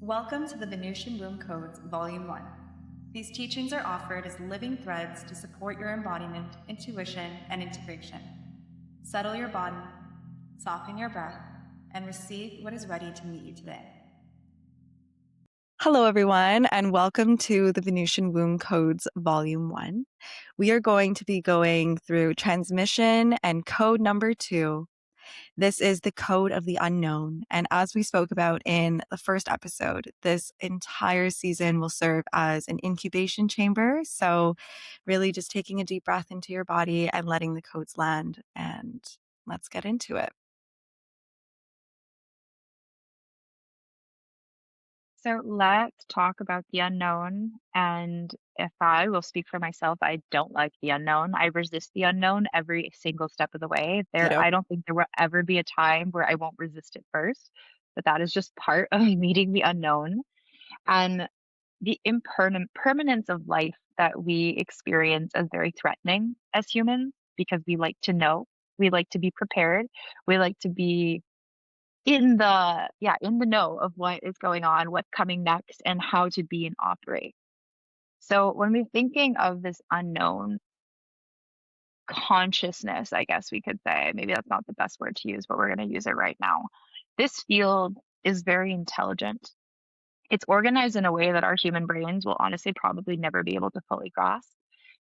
Welcome to the Venusian Womb Codes, Volume 1. These teachings are offered as living threads to support your embodiment, intuition, and integration. Settle your body, soften your breath, and receive what is ready to meet you today. Hello, everyone, and welcome to the Venusian Womb Codes Volume 1. We are going to be going through transmission and code number 2. This is the code of the unknown. And as we spoke about in the first episode, this entire season will serve as an incubation chamber. So really just taking a deep breath into your body and letting the codes land. And let's get into it. So let's talk about the unknown. And if I will speak for myself, I don't like the unknown. I resist the unknown every single step of the way. Ditto. I don't think there will ever be a time where I won't resist it first, but that is just part of meeting the unknown. And the impermanence of life that we experience as very threatening as humans because we like to know, we like to be prepared, we like to be in the know of what is going on, what's coming next, and how to be and operate. So when we're thinking of this unknown consciousness, I guess we could say, maybe that's not the best word to use, but we're going to use it right now. This field is very intelligent. It's organized in a way that our human brains will honestly probably never be able to fully grasp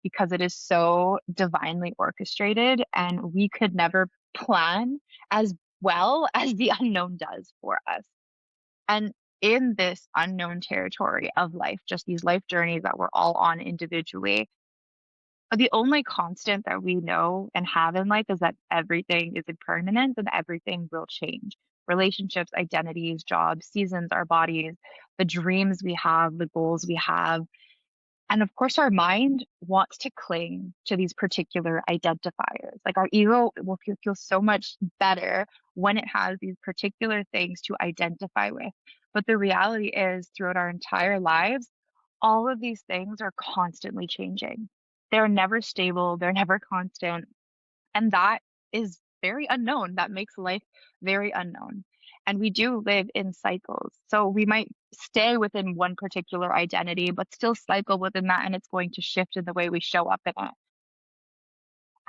because it is so divinely orchestrated and we could never plan as well as the unknown does for us. And in this unknown territory of life, just these life journeys that we're all on individually, the only constant that we know and have in life is that everything is impermanent and everything will change. Relationships, identities, jobs, seasons, our bodies, the dreams we have, the goals we have. And of course, our mind wants to cling to these particular identifiers. Like our ego will feel so much better when it has these particular things to identify with. But the reality is, throughout our entire lives, all of these things are constantly changing. They're never stable, they're never constant. And that is very unknown. That makes life very unknown. And we do live in cycles. So we might stay within one particular identity, but still cycle within that. And it's going to shift in the way we show up in it.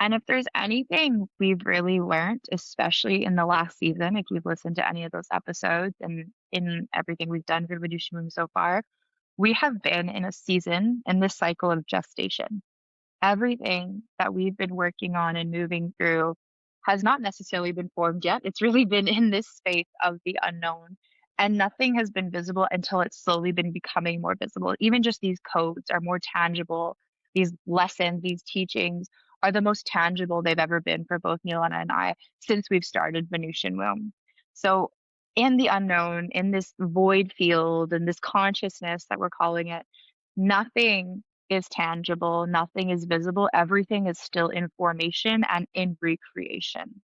And if there's anything we've really learned, especially in the last season, if you've listened to any of those episodes and in everything we've done for Venusian Moon so far, we have been in a season in this cycle of gestation. Everything that we've been working on and moving through has not necessarily been formed yet. It's really been in this space of the unknown. And nothing has been visible until it's slowly been becoming more visible. Even just these codes are more tangible. These lessons, these teachings are the most tangible they've ever been for both Milana and I since we've started Venusian Womb. So, in the unknown, in this void field, and this consciousness that we're calling it, nothing is tangible, nothing is visible, everything is still in formation and in recreation.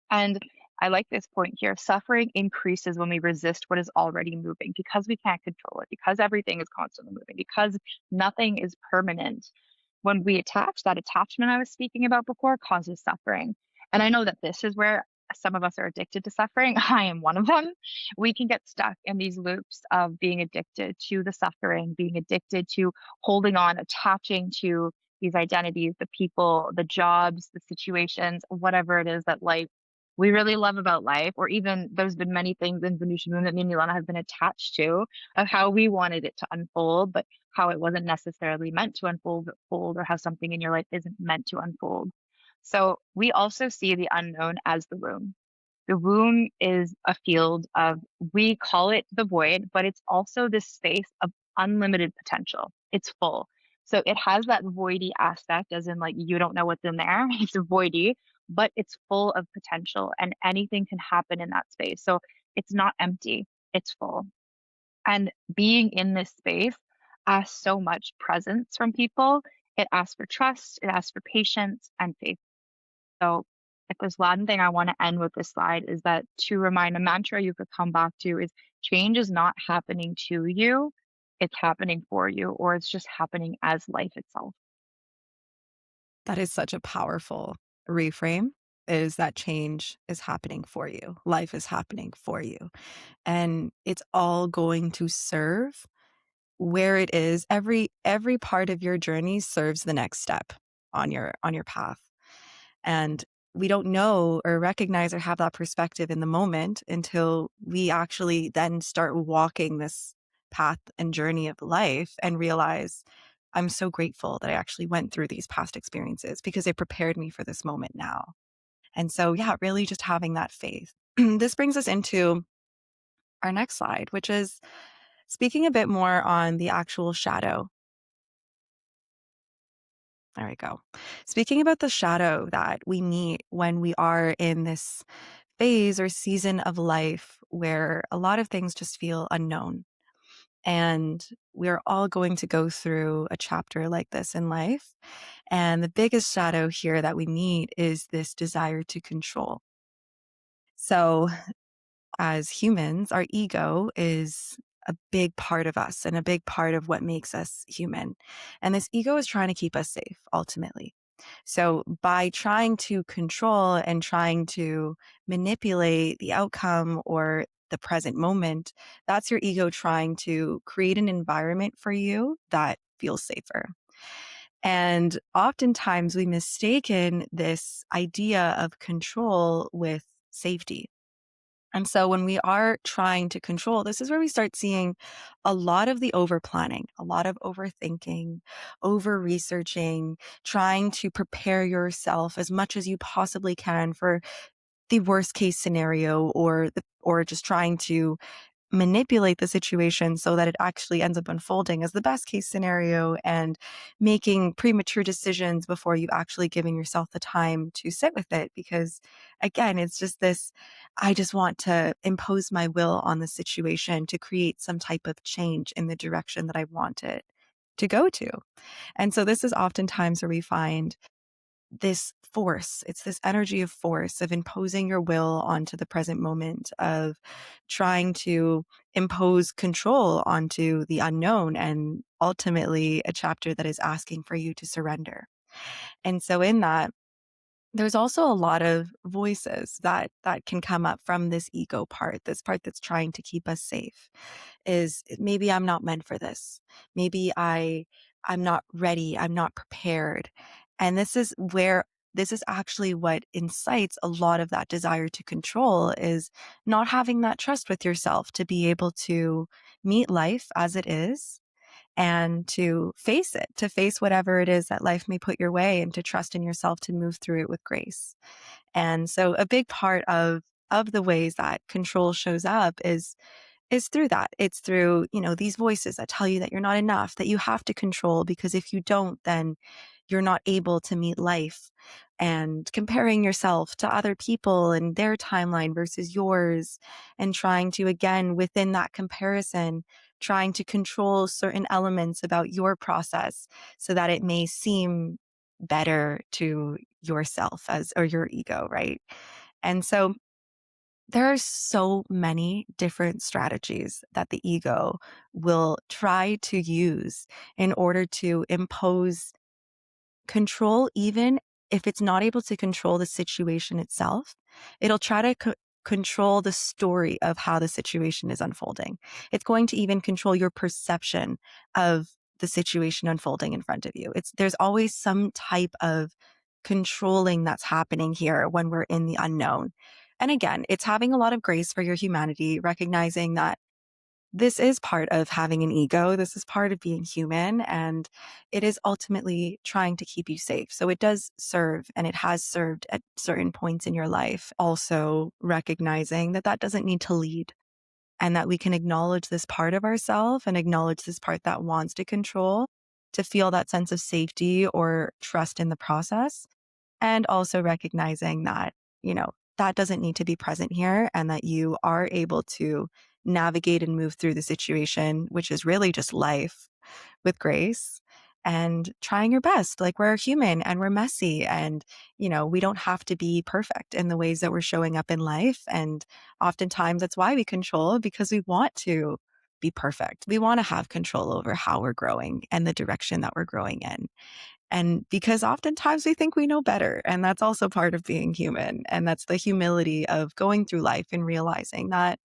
And I like this point here. Suffering increases when we resist what is already moving because we can't control it, because everything is constantly moving, because nothing is permanent. When we attach, that attachment I was speaking about before causes suffering. And I know that this is where some of us are addicted to suffering. I am one of them. We can get stuck in these loops of being addicted to the suffering, being addicted to holding on, attaching to these identities, the people, the jobs, the situations, whatever it is that life we really love about life, or even there's been many things in Venusian Moon that me and Milana have been attached to of how we wanted it to unfold, but how it wasn't necessarily meant to unfold, or how something in your life isn't meant to unfold. So we also see the unknown as the womb. The womb is a field of, we call it the void, but it's also this space of unlimited potential. It's full. So it has that voidy aspect, as in like you don't know what's in there. It's voidy, but it's full of potential and anything can happen in that space. So it's not empty, it's full. And being in this space asks so much presence from people. It asks for trust, it asks for patience and faith. So if there's one thing I want to end with this slide is that to remind a mantra you could come back to is change is not happening to you, it's happening for you, or it's just happening as life itself. That is such a powerful reframe. is that change is happening for you. Life is happening for you. And it's all going to serve where it is. Every part of your journey serves the next step on your path. And we don't know or recognize or have that perspective in the moment until we actually then start walking this path and journey of life and realize I'm so grateful that I actually went through these past experiences because they prepared me for this moment now. And so, yeah, really just having that faith. This brings us into our next slide, which is speaking a bit more on the actual shadow. There we go. Speaking about the shadow that we meet when we are in this phase or season of life where a lot of things just feel unknown. And we're all going to go through a chapter like this in life. And the biggest shadow here that we meet is this desire to control. So, as humans, our ego is a big part of us and a big part of what makes us human. And this ego is trying to keep us safe ultimately. So by trying to control and trying to manipulate the outcome or the present moment, that's your ego trying to create an environment for you that feels safer. And oftentimes we mistaken this idea of control with safety. And so when we are trying to control, this is where we start seeing a lot of the over planning, a lot of overthinking, over researching, trying to prepare yourself as much as you possibly can for the worst case scenario or just trying to manipulate the situation so that it actually ends up unfolding as the best case scenario and making premature decisions before you actually giving yourself the time to sit with it. Because again, it's just this, I just want to impose my will on the situation to create some type of change in the direction that I want it to go to. And so this is oftentimes where we find this force. It's this energy of force of imposing your will onto the present moment, of trying to impose control onto the unknown, and ultimately a chapter that is asking for you to surrender. And so in that, there's also a lot of voices that can come up from this ego part, this part that's trying to keep us safe. Is maybe I'm not meant for this. Maybe I'm not ready, I'm not prepared. And this is actually what incites a lot of that desire to control, is not having that trust with yourself to be able to meet life as it is and to face it, to face whatever it is that life may put your way, and to trust in yourself to move through it with grace. And so a big part of the ways that control shows up is through that. It's through, these voices that tell you that you're not enough, that you have to control, because if you don't, then you're not able to meet life, and comparing yourself to other people and their timeline versus yours, and trying to, again, within that comparison, trying to control certain elements about your process so that it may seem better to yourself or your ego, right? And so there are so many different strategies that the ego will try to use in order to impose control, even if it's not able to control the situation itself. It'll try to control the story of how the situation is unfolding. It's going to even control your perception of the situation unfolding in front of you. There's always some type of controlling that's happening here when we're in the unknown. And again, it's having a lot of grace for your humanity, recognizing that this is part of having an ego. This is part of being human, and it is ultimately trying to keep you safe. So it does serve, and it has served at certain points in your life. Also recognizing that that doesn't need to lead, and that we can acknowledge this part of ourselves and acknowledge this part that wants to control, to feel that sense of safety or trust in the process. And also recognizing that, that doesn't need to be present here, and that you are able to navigate and move through the situation, which is really just life, with grace and trying your best. Like, we're human and we're messy, and, we don't have to be perfect in the ways that we're showing up in life. And oftentimes that's why we control, because we want to be perfect. We want to have control over how we're growing and the direction that we're growing in. And because oftentimes we think we know better, and that's also part of being human. And that's the humility of going through life and realizing that,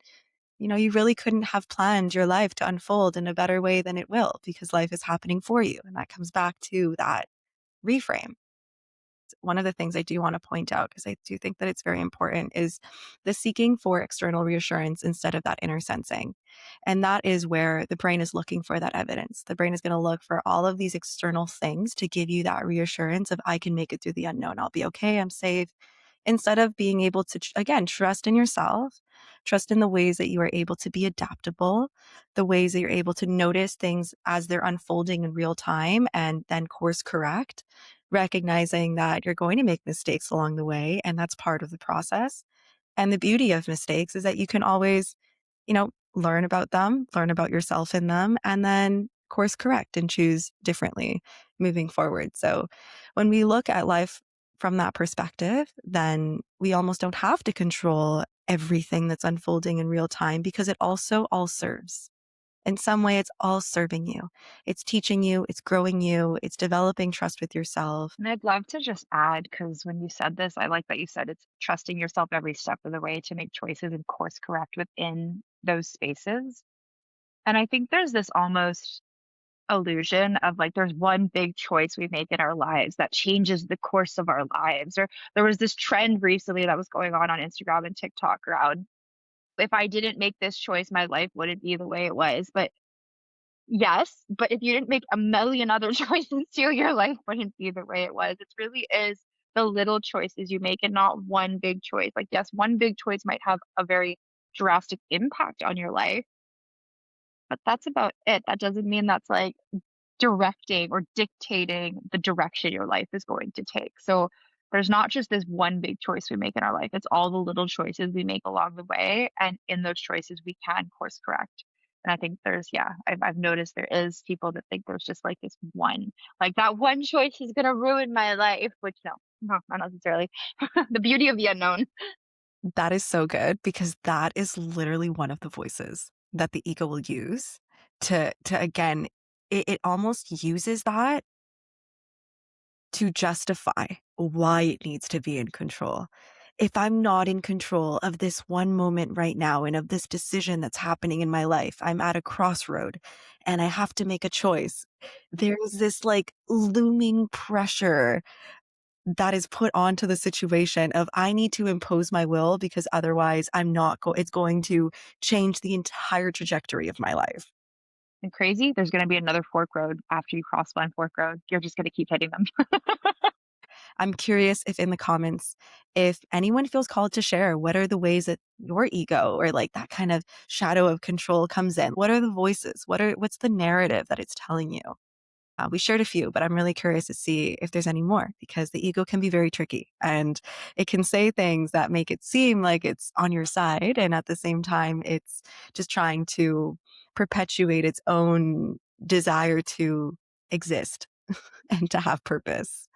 you really couldn't have planned your life to unfold in a better way than it will because life is happening for you. And that comes back to that reframe. One of the things I do want to point out, because I do think that it's very important, is the seeking for external reassurance instead of that inner sensing. And that is where the brain is looking for that evidence. The brain is going to look for all of these external things to give you that reassurance of, I can make it through the unknown. I'll be okay. I'm safe. Instead of being able to, again, trust in yourself, trust in the ways that you are able to be adaptable, the ways that you're able to notice things as they're unfolding in real time and then course correct, recognizing that you're going to make mistakes along the way, and that's part of the process. And the beauty of mistakes is that you can always, learn about them, learn about yourself in them, and then course correct and choose differently moving forward. So when we look at life from that perspective, then we almost don't have to control everything that's unfolding in real time because it also all serves. In some way, it's all serving you. It's teaching you, it's growing you, it's developing trust with yourself. And I'd love to just add, because when you said this, I like that you said it's trusting yourself every step of the way to make choices and course correct within those spaces. And I think there's this almost illusion of like there's one big choice we make in our lives that changes the course of our lives. Or there was this trend recently that was going on Instagram and TikTok around, if I didn't make this choice, my life wouldn't be the way it was. But yes, but if you didn't make a million other choices too, your life wouldn't be the way it was. It really is the little choices you make and not one big choice. Like, yes, one big choice might have a very drastic impact on your life, but that's about it. That doesn't mean that's like directing or dictating the direction your life is going to take. So there's not just this one big choice we make in our life. It's all the little choices we make along the way. And in those choices, we can course correct. And I think I've noticed there is people that think there's just like this one, like that one choice is going to ruin my life, which no, not necessarily. The beauty of the unknown. That is so good because that is literally one of the voices that the ego will use to again, it almost uses that to justify why it needs to be in control. If I'm not in control of this one moment right now and of this decision that's happening in my life, I'm at a crossroad and I have to make a choice. There's this like looming pressure that is put onto the situation of I need to impose my will because otherwise it's going to change the entire trajectory of my life. And crazy, there's going to be another fork road after you cross one fork road. You're just going to keep hitting them. I'm curious if in the comments, if anyone feels called to share, what are the ways that your ego or like that kind of shadow of control comes in? What are the voices? What's the narrative that it's telling you? We shared a few, but I'm really curious to see if there's any more because the ego can be very tricky and it can say things that make it seem like it's on your side. And at the same time, it's just trying to perpetuate its own desire to exist and to have purpose.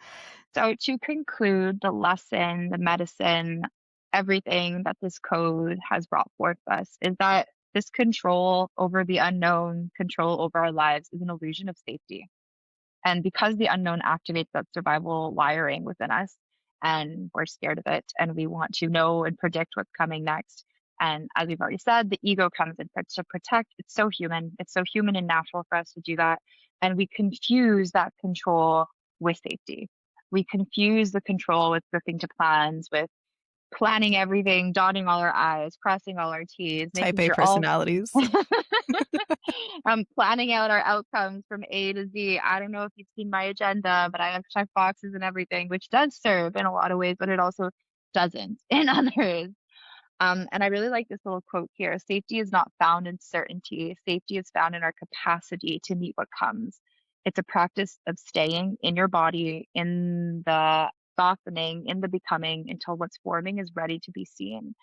So, to conclude the lesson, the medicine, everything that this code has brought forth us is that this control over the unknown, control over our lives is an illusion of safety. And because the unknown activates that survival wiring within us, and we're scared of it, and we want to know and predict what's coming next. And as we've already said, the ego comes in to protect. It's so human. It's so human and natural for us to do that. And we confuse that control with safety. We confuse the control with drifting to plans, with planning everything, dotting all our I's, crossing all our T's, Type making A sure all personalities. planning out our outcomes from A to Z. I don't know if you've seen my agenda, but I have check boxes and everything, which does serve in a lot of ways, but it also doesn't in others. And I really like this little quote here: safety is not found in certainty. Safety is found in our capacity to meet what comes. It's a practice of staying in your body, in the softening, in the becoming, until what's forming is ready to be seen.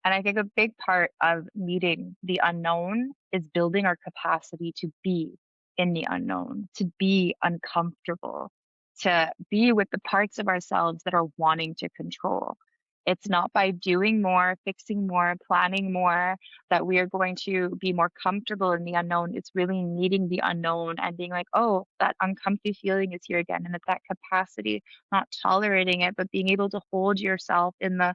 And I think a big part of meeting the unknown is building our capacity to be in the unknown, to be uncomfortable, to be with the parts of ourselves that are wanting to control. It's not by doing more, fixing more, planning more that we are going to be more comfortable in the unknown. It's really needing the unknown and being like, oh, that uncomfy feeling is here again. And at that capacity, not tolerating it, but being able to hold yourself in the,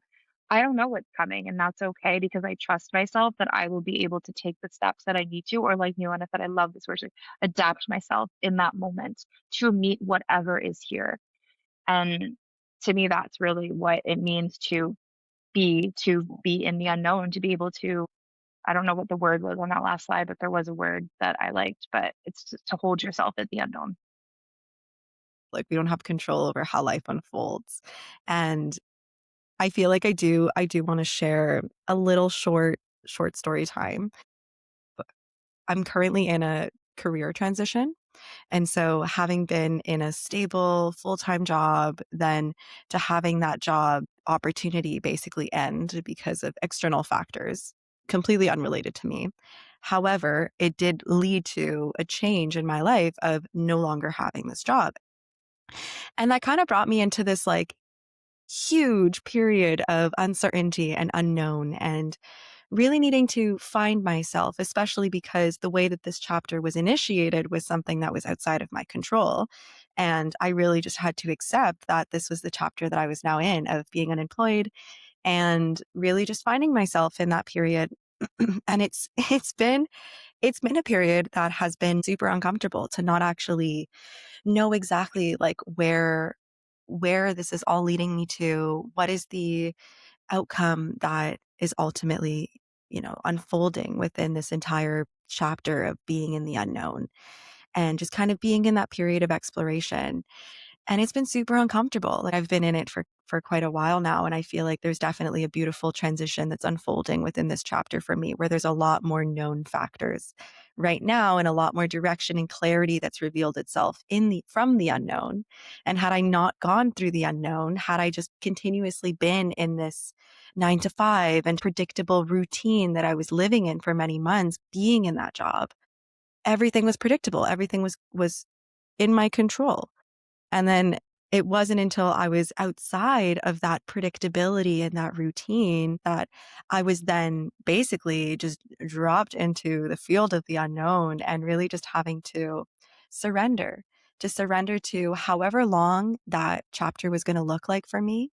I don't know what's coming. And that's okay because I trust myself that I will be able to take the steps that I need to, or like Milena said, I love this word, adapt myself in that moment to meet whatever is here. And to me, that's really what it means to be in the unknown, to be able to, I don't know what the word was on that last slide, but there was a word that I liked, but it's just to hold yourself at the unknown. Like, we don't have control over how life unfolds. And I feel like I do want to share a little short story time. I'm currently in a career transition. And so having been in a stable full-time job, then to having that job opportunity basically end because of external factors completely unrelated to me. However, it did lead to a change in my life of no longer having this job. And that kind of brought me into this like huge period of uncertainty and unknown and really needing to find myself, especially because the way that this chapter was initiated was something that was outside of my control. And I really just had to accept that this was the chapter that I was now in of being unemployed and really just finding myself in that period. And it's been a period that has been super uncomfortable to not actually know exactly like where this is all leading me to, what is the outcome that is ultimately, unfolding within this entire chapter of being in the unknown and just kind of being in that period of exploration. And it's been super uncomfortable. Like I've been in it for quite a while now, and I feel like there's definitely a beautiful transition that's unfolding within this chapter for me, where there's a lot more known factors right now and a lot more direction and clarity that's revealed itself in the from the unknown. And had I not gone through the unknown, had I just continuously been in this 9 to 5 and predictable routine that I was living in for many months, being in that job, everything was predictable. Everything was in my control. And then it wasn't until I was outside of that predictability and that routine that I was then basically just dropped into the field of the unknown and really just having surrender, to surrender to however long that chapter was going to look like for me,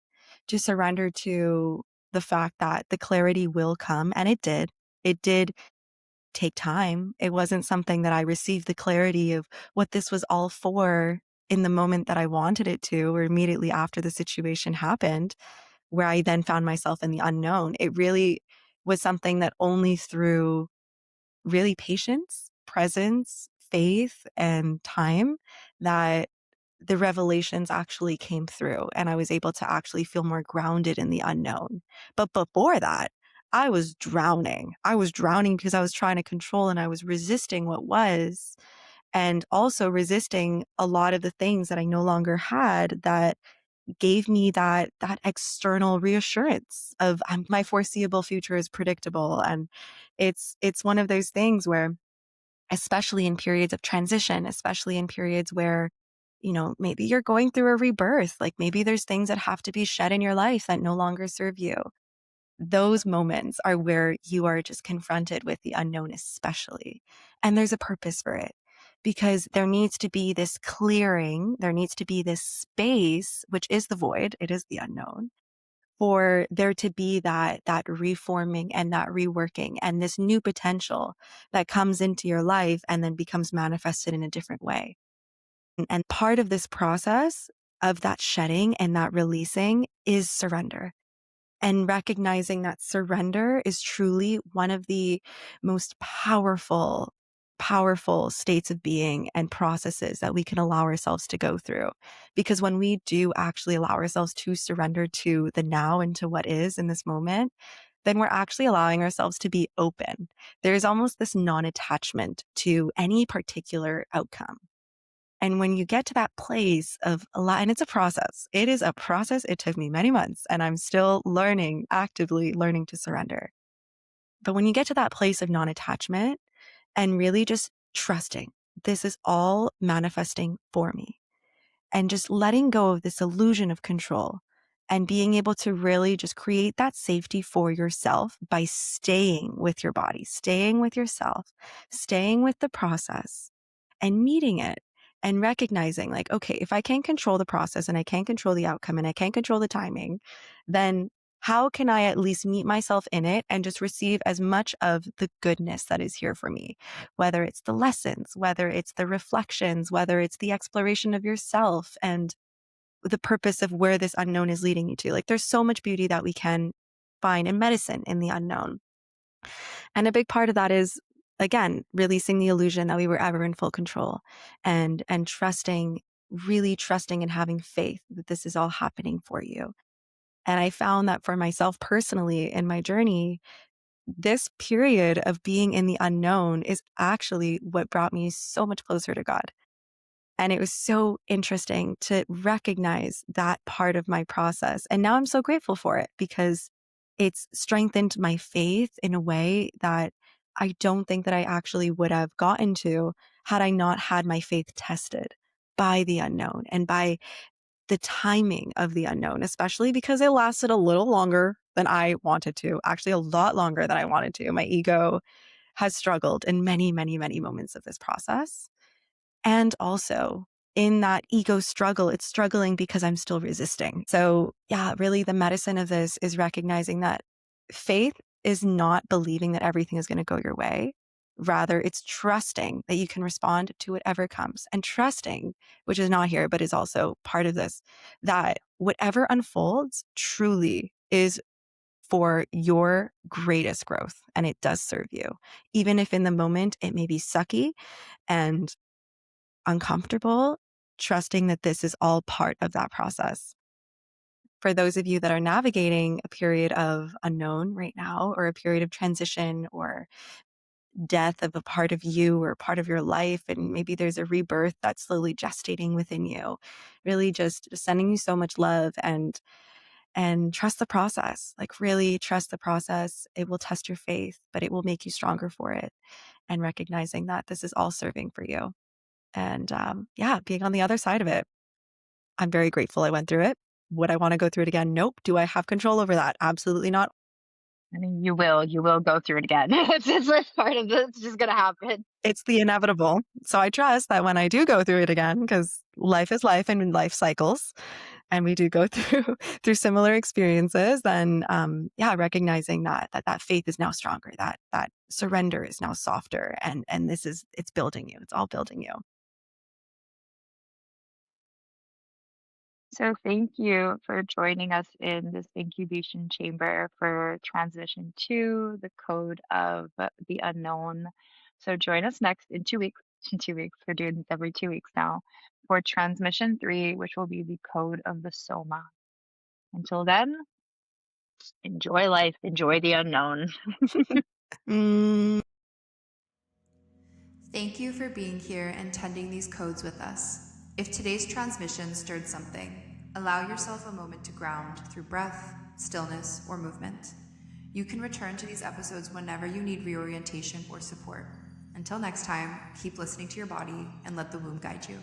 to surrender to the fact that the clarity will come. And it did. It did take time. It wasn't something that I received the clarity of what this was all for in the moment that I wanted it to, or immediately after the situation happened, where I then found myself in the unknown. It really was something that only through really patience, presence, faith, and time that the revelations actually came through and I was able to actually feel more grounded in the unknown. But before that, I was drowning. I was drowning because I was trying to control and I was resisting what was, and also resisting a lot of the things that I no longer had that gave me that external reassurance of my foreseeable future is predictable. And it's one of those things where, especially in periods of transition, especially in periods where, maybe you're going through a rebirth, like maybe there's things that have to be shed in your life that no longer serve you. Those moments are where you are just confronted with the unknown, especially. And there's a purpose for it because there needs to be this clearing, there needs to be this space, which is the void, it is the unknown, for there to be that reforming and that reworking and this new potential that comes into your life and then becomes manifested in a different way. And part of this process of that shedding and that releasing is surrender, and recognizing that surrender is truly one of the most powerful states of being and processes that we can allow ourselves to go through. Because when we do actually allow ourselves to surrender to the now and to what is in this moment, then we're actually allowing ourselves to be open. There's almost this non-attachment to any particular outcome. And when you get to that place of and it's a process. It is a process. It took me many months and I'm still learning, actively learning to surrender. But when you get to that place of non-attachment and really just trusting, this is all manifesting for me, and just letting go of this illusion of control and being able to really just create that safety for yourself by staying with your body, staying with yourself, staying with the process and meeting it and recognizing like, okay, if I can't control the process and I can't control the outcome and I can't control the timing, then how can I at least meet myself in it and just receive as much of the goodness that is here for me? Whether it's the lessons, whether it's the reflections, whether it's the exploration of yourself and the purpose of where this unknown is leading you to. Like there's so much beauty that we can find in medicine in the unknown. And a big part of that is, again, releasing the illusion that we were ever in full control and trusting, really trusting and having faith that this is all happening for you. And I found that for myself personally in my journey, this period of being in the unknown is actually what brought me so much closer to God. And it was so interesting to recognize that part of my process. And now I'm so grateful for it because it's strengthened my faith in a way that I don't think that I actually would have gotten to had I not had my faith tested by the unknown and by the timing of the unknown, especially because it lasted a little longer than I wanted to, actually a lot longer than I wanted to. My ego has struggled in many, many, many moments of this process. And also in that ego struggle, it's struggling because I'm still resisting. So yeah, really the medicine of this is recognizing that faith is not believing that everything is going to go your way. Rather, it's trusting that you can respond to whatever comes and trusting, which is not here, but is also part of this, that whatever unfolds truly is for your greatest growth and it does serve you. Even if in the moment it may be sucky and uncomfortable, trusting that this is all part of that process. For those of you that are navigating a period of unknown right now, or a period of transition or death of a part of you or part of your life, and maybe there's a rebirth that's slowly gestating within you, really just sending you so much love and trust the process. Like really trust the process. It will test your faith, but it will make you stronger for it. And recognizing that this is all serving for you. And yeah, being on the other side of it, I'm very grateful I went through it. Would I want to go through it again? Nope. Do I have control over that? Absolutely not. I mean, you will go through it again. It's part of this. It's just gonna happen. It's the inevitable. So I trust that when I do go through it again, because life is life and life cycles, and we do go through similar experiences, then yeah, recognizing that faith is now stronger, that surrender is now softer, and it's building you. It's all building you. So thank you for joining us in this incubation chamber for transition 2, the code of the unknown. So join us next in 2 weeks. In 2 weeks, we're doing this every 2 weeks now for transmission 3, which will be the code of the soma. Until then, enjoy life, enjoy the unknown. Thank you for being here and tending these codes with us. If today's transmission stirred something, allow yourself a moment to ground through breath, stillness, or movement. You can return to these episodes whenever you need reorientation or support. Until next time, keep listening to your body and let the womb guide you.